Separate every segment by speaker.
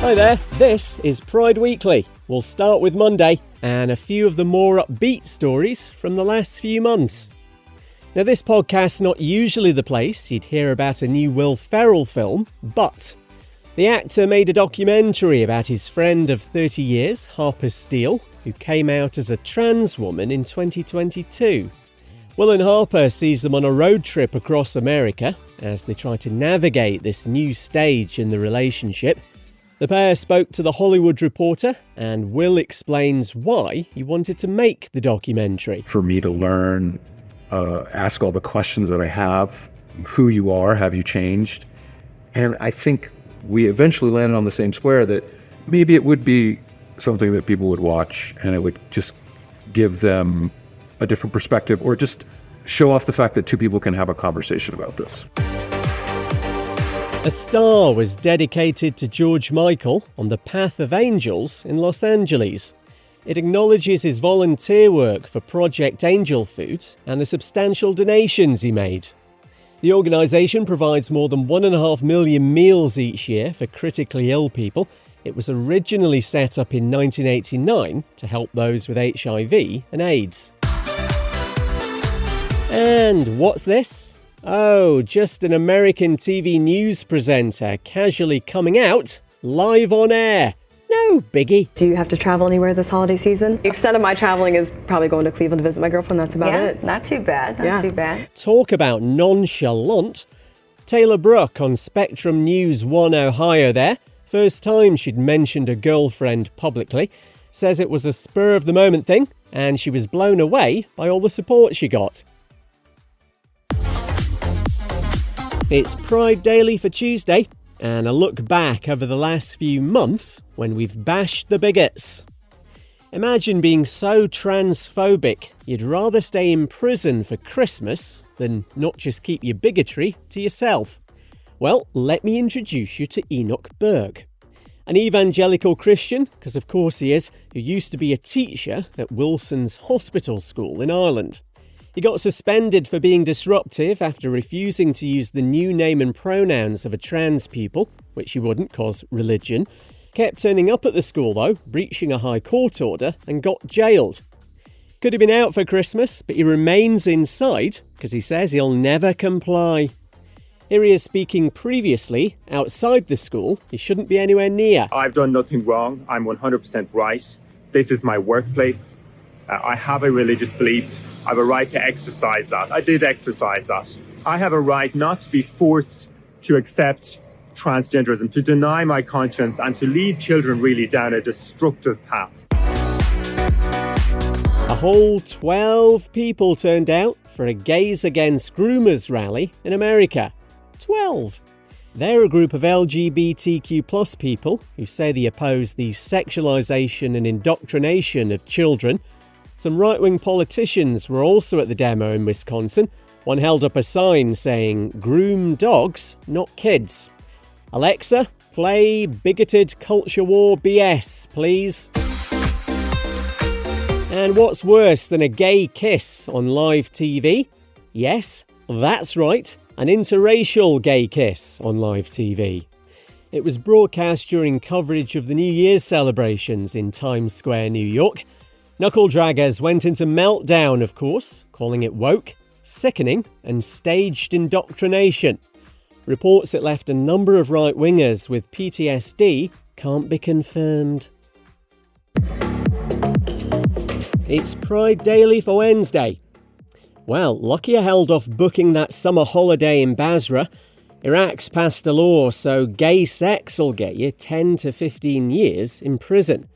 Speaker 1: Hi there, this is Pride Weekly. We'll start with Monday and a few of the more upbeat stories from the last few months. Now, this podcast's not usually the place you'd hear about a new Will Ferrell film, but the actor made a documentary about his friend of 30 years, Harper Steele, who came out as a trans woman in 2022. Will and Harper sees them on a road trip across America as they try to navigate this new stage in the relationship. The pair spoke to The Hollywood Reporter, and Will explains why he wanted to make the documentary.
Speaker 2: For me to learn, ask all the questions that I have, who you are, have you changed? And I think we eventually landed on the same square that maybe it would be something that people would watch and it would just give them a different perspective or just show off the fact that two people can have a conversation about this.
Speaker 1: A star was dedicated to George Michael on the Path of Angels in Los Angeles. It acknowledges his volunteer work for Project Angel Food and the substantial donations he made. The organisation provides more than 1.5 million meals each year for critically ill people. It was originally set up in 1989 to help those with HIV and AIDS. And what's this? Oh, just an American TV news presenter casually coming out live on air. No biggie.
Speaker 3: Do you have to travel anywhere this holiday season? The extent of my traveling is probably going to Cleveland to visit my girlfriend. That's about it.
Speaker 4: Not too bad. Not too bad.
Speaker 1: Talk about nonchalant. Taylor Brook on Spectrum News 1 Ohio there. First time she'd mentioned a girlfriend publicly. Says it was a spur-of-the-moment thing and she was blown away by all the support she got. It's Pride Daily for Tuesday, and a look back over the last few months when we've bashed the bigots. Imagine being so transphobic you'd rather stay in prison for Christmas than not just keep your bigotry to yourself. Well, let me introduce you to Enoch Berg, an evangelical Christian, because of course he is, who used to be a teacher at Wilson's Hospital School in Ireland. He got suspended for being disruptive after refusing to use the new name and pronouns of a trans pupil, which he wouldn't cause religion. Kept turning up at the school though, breaching a high court order, and got jailed. Could have been out for Christmas, but he remains inside because he says he'll never comply. Here he is speaking previously outside the school he shouldn't be anywhere near.
Speaker 5: I've done nothing wrong. I'm 100% right. This is my workplace. I have a religious belief. I have a right to exercise that. I did exercise that. I have a right not to be forced to accept transgenderism, to deny my conscience and to lead children really down a destructive path.
Speaker 1: A whole 12 people turned out for a Gays Against Groomers rally in America. 12. They're a group of LGBTQ+ people who say they oppose the sexualisation and indoctrination of children. Some right-wing politicians were also at the demo in Wisconsin. One held up a sign saying, "Groom dogs, not kids." Alexa, play Bigoted Culture War BS, please. And what's worse than a gay kiss on live TV? Yes, that's right, an interracial gay kiss on live TV. It was broadcast during coverage of the New Year's celebrations in Times Square, New York. Knuckle draggers went into meltdown, of course, calling it woke, sickening, and staged indoctrination. Reports it left a number of right-wingers with PTSD can't be confirmed. It's Pride Daily for Wednesday. Well, Lockyer held off booking that summer holiday in Basra. Iraq's passed a law, so gay sex will get you 10 to 15 years in prison.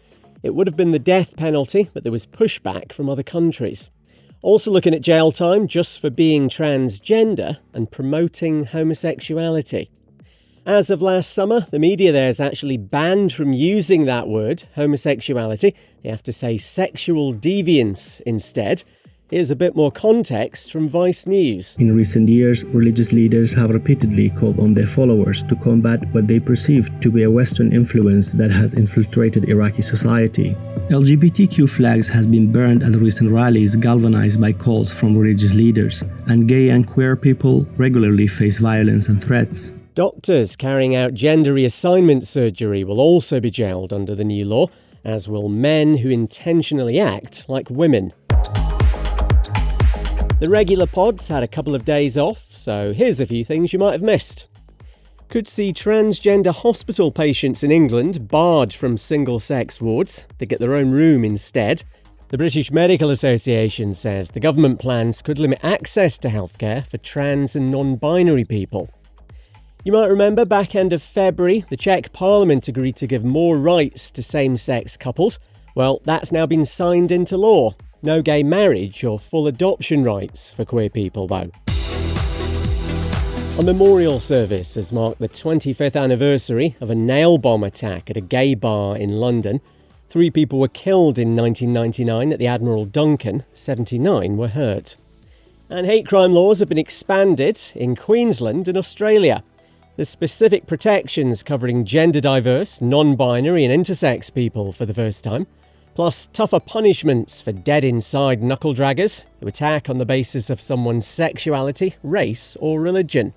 Speaker 1: It would have been the death penalty, but there was pushback from other countries. Also looking at jail time just for being transgender and promoting homosexuality. As of last summer, the media there is actually banned from using that word, homosexuality. They have to say sexual deviance instead. Here's a bit more context from Vice News.
Speaker 6: In recent years, religious leaders have repeatedly called on their followers to combat what they perceive to be a Western influence that has infiltrated Iraqi society. LGBTQ flags has been burned at recent rallies galvanized by calls from religious leaders, and gay and queer people regularly face violence and threats.
Speaker 1: Doctors carrying out gender reassignment surgery will also be jailed under the new law, as will men who intentionally act like women. The regular pods had a couple of days off, so here's a few things you might have missed. Could see transgender hospital patients in England barred from single-sex wards. They get their own room instead. The British Medical Association says the government plans could limit access to healthcare for trans and non-binary people. You might remember back end of February, the Czech Parliament agreed to give more rights to same-sex couples. Well, that's now been signed into law. No gay marriage or full adoption rights for queer people, though. A memorial service has marked the 25th anniversary of a nail bomb attack at a gay bar in London. 3 people were killed in 1999 at the Admiral Duncan, 79 were hurt. And hate crime laws have been expanded in Queensland and Australia. There's specific protections covering gender-diverse, non-binary and intersex people for the first time, plus tougher punishments for dead-inside knuckle-draggers who attack on the basis of someone's sexuality, race or religion.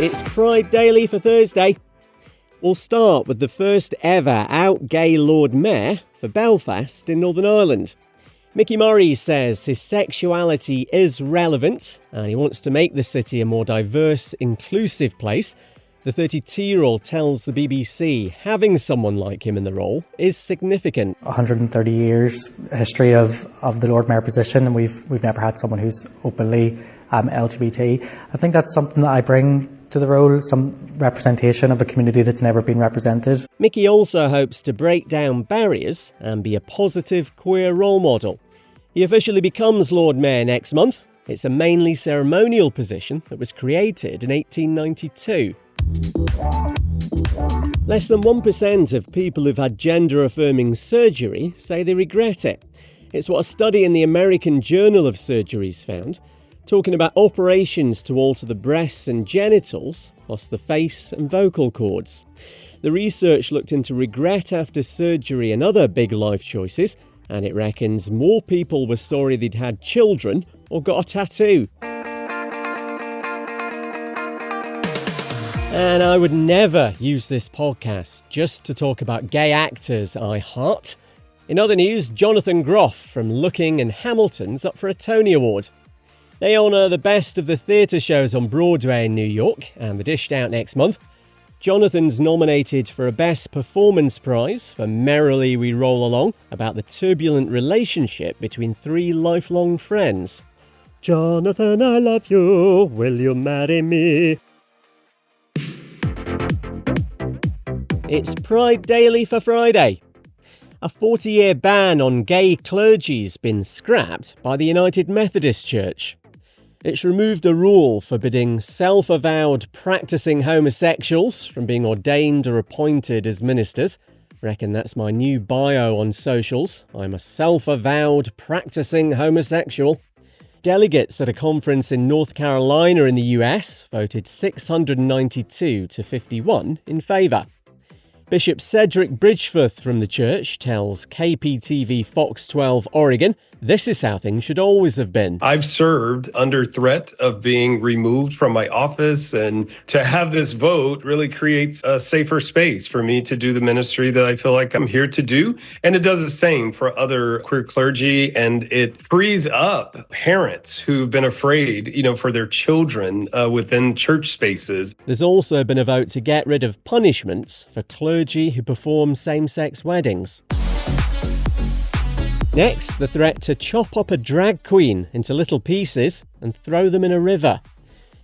Speaker 1: It's Pride Daily for Thursday. We'll start with the first ever out gay Lord Mayor for Belfast in Northern Ireland. Mickey Murray says his sexuality is relevant and he wants to make the city a more diverse, inclusive place. The 32-year-old tells the BBC having someone like him in the role is significant.
Speaker 7: 130 years history of the Lord Mayor position, and we've never had someone who's openly LGBT. I think that's something that I bring to the role, some representation of a community that's never been represented.
Speaker 1: Mickey also hopes to break down barriers and be a positive queer role model. He officially becomes Lord Mayor next month. It's a mainly ceremonial position that was created in 1892. Less than 1% of people who've had gender-affirming surgery say they regret it. It's what a study in the American Journal of Surgery's found, talking about operations to alter the breasts and genitals, plus the face and vocal cords. The research looked into regret after surgery and other big life choices, and it reckons more people were sorry they'd had children or got a tattoo. And I would never use this podcast just to talk about gay actors I heart. In other news, Jonathan Groff from Looking and Hamilton's up for a Tony Award. They honour the best of the theatre shows on Broadway in New York, and they're dished out next month. Jonathan's nominated for a Best Performance Prize for Merrily We Roll Along, about the turbulent relationship between 3 lifelong friends. Jonathan, I love you, will you marry me? It's Pride Daily for Friday. A 40-year ban on gay clergy's been scrapped by the United Methodist Church. It's removed a rule forbidding self-avowed practicing homosexuals from being ordained or appointed as ministers. Reckon that's my new bio on socials. I'm a self-avowed practicing homosexual. Delegates at a conference in North Carolina in the US voted 692 to 51 in favour. Bishop Cedric Bridgeforth from the church tells KPTV Fox 12 Oregon this is how things should always have been.
Speaker 8: I've served under threat of being removed from my office, and to have this vote really creates a safer space for me to do the ministry that I feel like I'm here to do. And it does the same for other queer clergy, and it frees up parents who've been afraid, for their children within church spaces.
Speaker 1: There's also been a vote to get rid of punishments for clergy who perform same-sex weddings. Next, the threat to chop up a drag queen into little pieces and throw them in a river.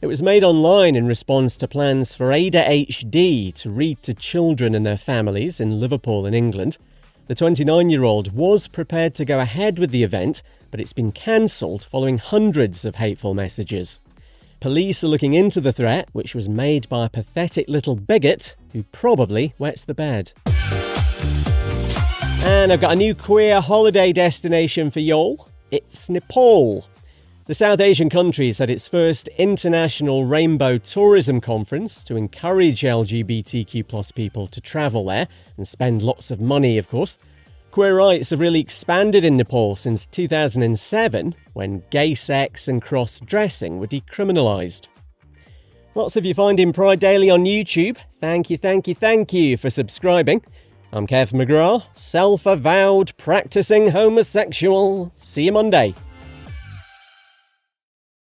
Speaker 1: It was made online in response to plans for Ada HD to read to children and their families in Liverpool in England. The 29-year-old was prepared to go ahead with the event, but it's been cancelled following hundreds of hateful messages. Police are looking into the threat, which was made by a pathetic little bigot who probably wets the bed. And I've got a new queer holiday destination for y'all. It's Nepal. The South Asian country's had its first international rainbow tourism conference to encourage LGBTQ+ people to travel there and spend lots of money, of course. Queer rights have really expanded in Nepal since 2007, when gay sex and cross-dressing were decriminalised. Lots of you finding Pride Daily on YouTube. Thank you for subscribing. I'm Kev McGrath, self-avowed practicing homosexual. See you Monday.